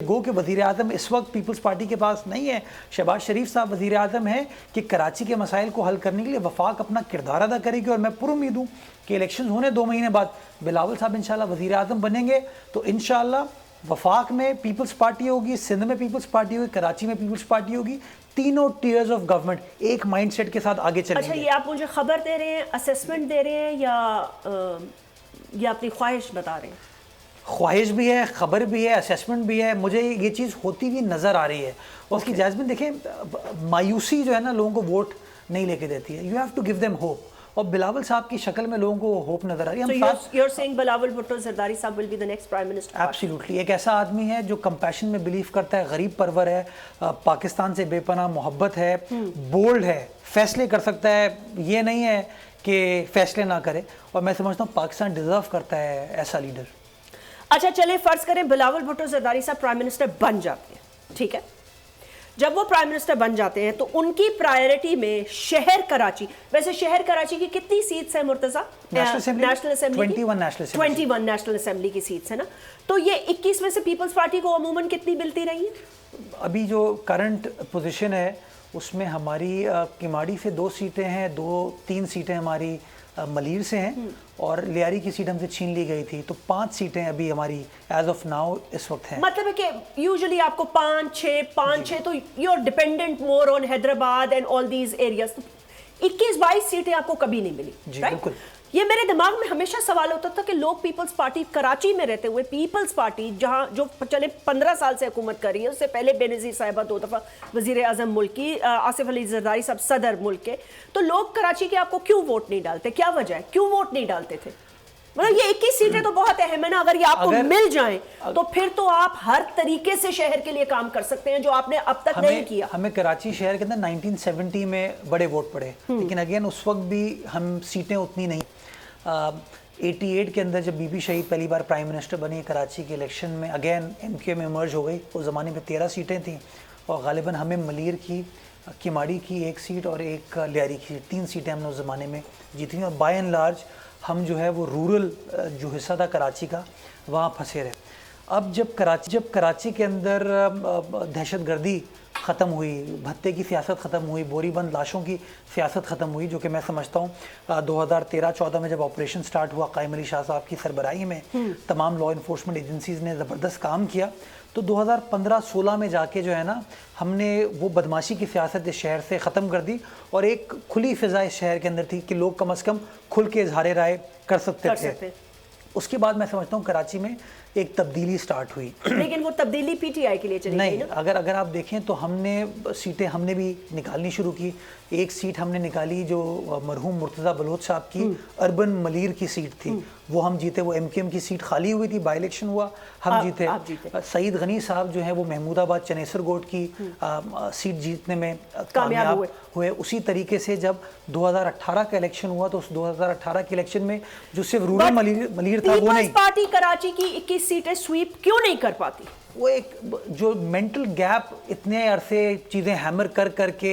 गो के वज़ीर आज़म इस वक्त पीपल्स पार्टी के पास नहीं है। शहबाज शरीफ साहब वज़ीर आज़म हैं कि कराची के मसाइल को हल करने के लिए वफाक अपना किरदार अदा करेगी और मैं पुरुम्मीद हूँ कि इलेक्शन होने 2 महीने बाद बिलावल साहब इंशाल्लाह वज़ीर आज़म बनेंगे तो इंशाल्लाह वफाक में पीपल्स पार्टी होगी, सिंध में पीपल्स पार्टी होगी, कराची में पीपल्स पार्टी होगी। तीनों टीयर्स ऑफ गवर्नमेंट एक माइंडसेट के साथ आगे चलेंगे। अच्छा, ये आप मुझे खबर दे रहे हैं, असेसमेंट दे रहे हैं या अपनी ख्वाहिश बता रहे हैं? ख्वाहिश भी है, खबर भी है, असेसमेंट भी है। मुझे ये चीज़ होती हुई नज़र आ रही है और उसकी जैस्मिन देखें, मायूसी जो है ना लोगों को वोट नहीं लेके देती है। You have to give them hope और बिलावल साहब की शक्ल में लोगों को होप नजर आ रही है। you're saying बिलावल भुट्टो ज़रदारी साहब will be the next prime minister? Absolutely. एक ऐसा आदमी है जो कंपैशन में बिलीव करता है, गरीब परवर है, पाकिस्तान से बेपनाह मोहब्बत है, बोल्ड है, फैसले कर सकता है, ये नहीं है कि फैसले ना करे। और मैं समझता हूँ पाकिस्तान डिजर्व करता है ऐसा लीडर। अच्छा चलें, फर्ज करें बिलावल भुट्टो ज़रदारी साहब प्राइम मिनिस्टर बन जाते हैं, ठीक है। जब वो प्राइम मिनिस्टर बन जाते हैं तो उनकी प्रायोरिटी में शहर कराची, वैसे शहर कराची की कितनी सीट्स हैं Murtaza? National assembly 21 national assembly की सीट्स है ना। तो ये 21 में से पीपल्स पार्टी को अमूमन कितनी मिलती रही है? अभी जो करंट पोजीशन है उसमें हमारी किमाड़ी से 2 सीटें हैं, 2-3 सीटें हमारी मलीर से हैं और लियारी की सीट हमसे छीन ली गई थी। तो 5 सीटें अभी हमारी एज ऑफ नाउ इस वक्त हैं। मतलब है कि यूजुअली आपको 5-6 तो you are dependent more on Hyderabad and all these areas. 21-22 सीटें आपको कभी नहीं मिली, जी बिल्कुल। ये मेरे दिमाग में हमेशा सवाल होता था कि लोग पीपल्स पार्टी कराची में रहते हुए, पीपल्स पार्टी जहां जो चले 15 साल से हुकूमत कर रही है, उससे पहले बेनज़ीर साहिबा 2 दफ़ा वज़ीर आज़म मुल्क की, आसिफ अली ज़रदारी साहब सदर मुल्क के, तो लोग कराची के आपको क्यों वोट नहीं डालते? क्या वजह है, क्यों वोट नहीं डालते थे? मतलब ये 21 सीटें तो बहुत अहम है ना, अगर ये आपको मिल जाएं तो फिर तो आप हर तरीके से शहर के लिए काम कर सकते हैं जो आपने अब तक नहीं किया। हमें कराची शहर के अंदर 1970 में बड़े वोट पड़े, लेकिन अगेन उस वक्त भी हम सीटें उतनी नहीं। 88 के अंदर जब बीबी शहीद पहली बार प्राइम मिनिस्टर बनी कराची के इलेक्शन में, अगेन एमक्यू में इमर्ज हो गई। उस ज़माने में 13 सीटें थीं और गालिबन हमें मलीर की, किमाड़ी की 1 सीट और एक लियारी की 3 सीटें हमने उस ज़माने में जीती और बाय एंड लार्ज हम जो है वो रूरल जो हिस्सा था कराची का वहाँ फंसे रहे। अब जब कराची के अंदर दहशत गर्दी ख़त्म हुई, भत्ते की सियासत ख़त्म हुई, बोरीबंद लाशों की सियासत ख़त्म हुई, जो कि मैं समझता हूँ 2013-14 में जब ऑपरेशन स्टार्ट हुआ कायम अली शाह साहब की सरबराही में तमाम लॉ इन्फोर्समेंट एजेंसीज़ ने ज़बरदस्त काम किया। तो 2015-16 में जाके जो है ना हमने वो बदमाशी की सियासत इस शहर से ख़त्म कर दी और एक खुली फ़िज़ा इस शहर के अंदर थी कि लोग कम अज़ कम खुल के इज़हार राय कर सकते थे। उसके बाद मैं समझता हूँ कराची में एक तब्दीली स्टार्ट हुई। लेकिन वो तब्दीली पीटीआई के लिए चली नहीं, अगर आप देखें तो सीटें हमने भी निकालनी शुरू की। एक सीट हमने निकाली जो मरहूम मुर्तज़ा बलोच साहब की अर्बन मलीर की सीट थी, वो हम जीते। वो एमक्यूएम की सीट खाली हुई थी, बाई इलेक्शन हुआ, हम जीते। सईद गनी साहब जो है वो महमूदाबाद चनेसर गोट की सीट जीतने में कामयाब हुए। उसी तरीके से जब 2018 का इलेक्शन हुआ तो उस 2018 के इलेक्शन में जो सिर्फ रूरल मलीर था वो नहीं, पार्टी कराची की 21 सीटें स्वीप क्यों नहीं कर पाती? वो एक जो मेंटल गैप इतने अरसे चीज़ें हैमर करके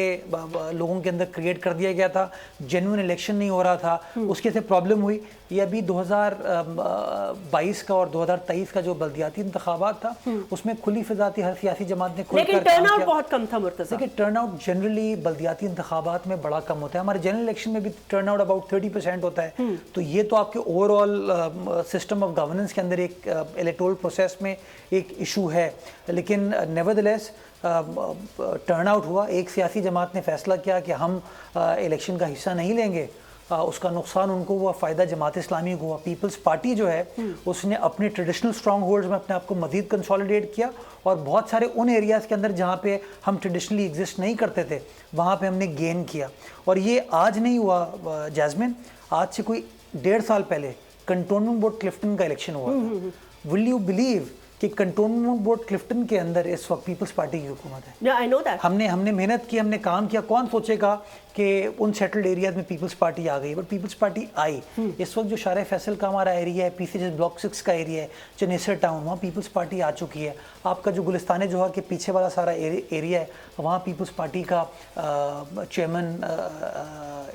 लोगों के अंदर क्रिएट कर दिया गया था, जेन्युइन इलेक्शन नहीं हो रहा था, उसके से प्रॉब्लम हुई। ये अभी 2022 का और 2023 का जो बल्दियाती इंतखाबात था उसमें खुली फिजा थी, हर सियासी जमात ने खुल कर टर्नआउट बहुत कम था मुर्तज़ा। देखिए टर्नआउट जनरली बल्दियाती इंतखाबात में बड़ा कम होता है, हमारे जनरल इलेक्शन में भी टर्नआउट अबाउट 30% होता है। तो ये तो आपके ओवरऑल सिस्टम ऑफ गवर्नेंस के अंदर एक इलेक्टोरल प्रोसेस में एक इशू है। लेकिन नेवरदलेस टर्नआउट हुआ। एक सियासी जमात ने फैसला किया कि हम इलेक्शन का हिस्सा नहीं लेंगे, उसका नुकसान उनको हुआ, फ़ायदा जमात इस्लामी को हुआ। पीपल्स पार्टी जो है उसने अपने ट्रेडिशनल स्ट्रॉन्ग होल्ड्स में अपने आप को मज़ीद कंसोलिडेट किया और बहुत सारे उन एरियाज़ के अंदर जहाँ पे हम ट्रेडिशनली एग्जिस्ट नहीं करते थे वहाँ पे हमने गेन किया। और ये आज नहीं हुआ जैस्मिन, आज से कोई 1.5 साल पहले कंटोनमेंट बोर्ड क्लिफ्टन का इलेक्शन हुआ था। विल यू बिलीव कि कंटोनमेंट बोर्ड क्लिफ्टन के अंदर इस वक्त पीपल्स पार्टी की हुकूमत है? Yeah, I know that. हमने मेहनत की, हमने काम किया। कौन सोचेगा कि उन सेटल्ड एरियाज में पीपल्स पार्टी आ गई, बट पीपल्स पार्टी आई। इस वक्त जो शारे फैसल का हमारा एरिया है, पीसीएस ब्लॉक 6 का एरिया है, चनेसर टाउन, वहाँ पीपल्स पार्टी आ चुकी है। आपका जो गुलिस्तान जोहा के पीछे वाला सारा एरिया है वहाँ पीपल्स पार्टी का चेयरमैन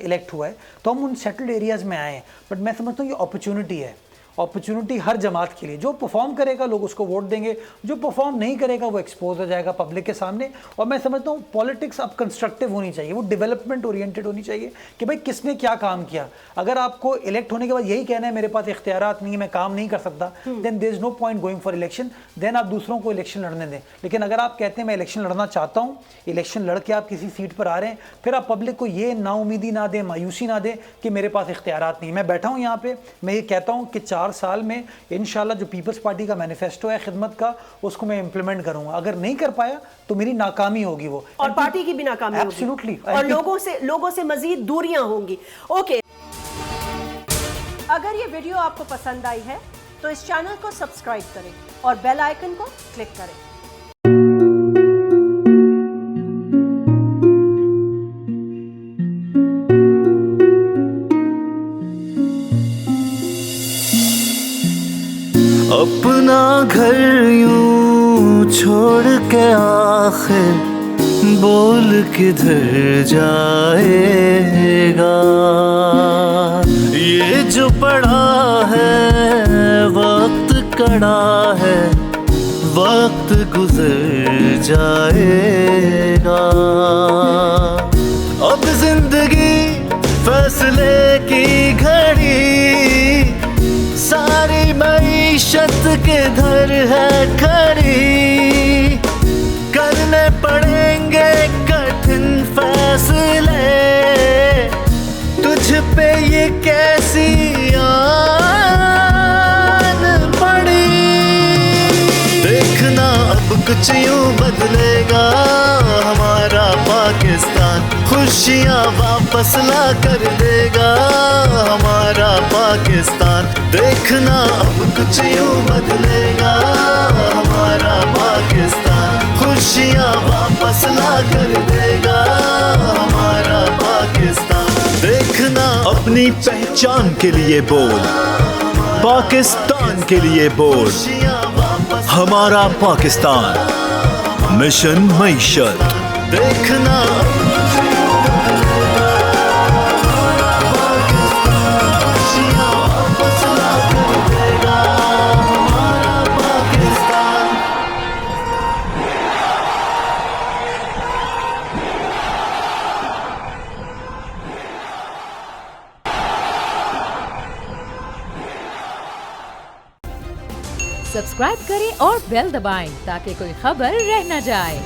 इलेक्ट हुआ है। तो हम उन सेटल्ड एरियाज़ में आए हैं, बट मैं समझता हूँ ये अपॉर्चुनिटी है अपॉर्चुनिटी हर जमात के लिए। जो परफॉर्म करेगा लोग उसको वोट देंगे, जो परफॉर्म नहीं करेगा वो एक्सपोज हो जाएगा पब्लिक के सामने। और मैं समझता हूँ पॉलिटिक्स अब कंस्ट्रक्टिव होनी चाहिए, वो डेवलपमेंट ओरिएंटेड होनी चाहिए कि भाई किसने क्या काम किया। अगर आपको इलेक्ट होने के बाद यही कहना है मेरे पास इख्तियारात नहीं है, मैं काम नहीं कर सकता, then there is no point going for election, then आप दूसरों को इलेक्शन लड़ने दें। लेकिन अगर आप कहते हैं मैं इलेक्शन लड़ना चाहता हूँ, इलेक्शन लड़ के आप किसी सीट पर आ रहे हैं, फिर आप पब्लिक को ये नाउमीदी ना दें, मायूसी ना दें कि मेरे पास इख्तियारात नहीं। मैं बैठा हूँ यहाँ पे, मैं ये कहता हूँ कि 4 साल में इंशाल्लाह जो पीपल्स पार्टी का मैनिफेस्टो है खिदमत का, उसको मैं इंप्लीमेंट करूँगा। अगर नहीं कर पाया तो मेरी नाकामी होगी वो, और पार्टी की भी नाकामी होगी। एब्सोल्युटली। और लोगों से मजीद दूरियां होंगी। ओके, अगर ये वीडियो आपको पसंद आई है तो इस चैनल को सब्सक्राइब करें और बेल आइकन को क्लिक करें। अपना घर यूं छोड़ के आखिर बोल किधर जाएगा। ये जो पड़ा है वक्त कड़ा है, वक्त गुजर जाएगा। अब जिंदगी फैसले की घड़ी, सारी मईशत के घर है खड़ी। करने पड़ेंगे कठिन फैसले, तुझ पे ये कैसी आन पड़ी। देखना अब कुछ यूं बदलेगा हमारा पाकिस्तान, खुशियाँ वापस ला कर देगा हमारा पाकिस्तान। देखना अब कुछ यूं बदलेगा हमारा पाकिस्तान, खुशियाँ वापस ला कर देगा हमारा पाकिस्तान। देखना अपनी पहचान के लिए बोल, पाकिस्तान के लिए बोल, हमारा पाकिस्तान मिशन मईशत। देखना सब्सक्राइब करें और बेल दबाएं ताकि कोई खबर रह न जाए।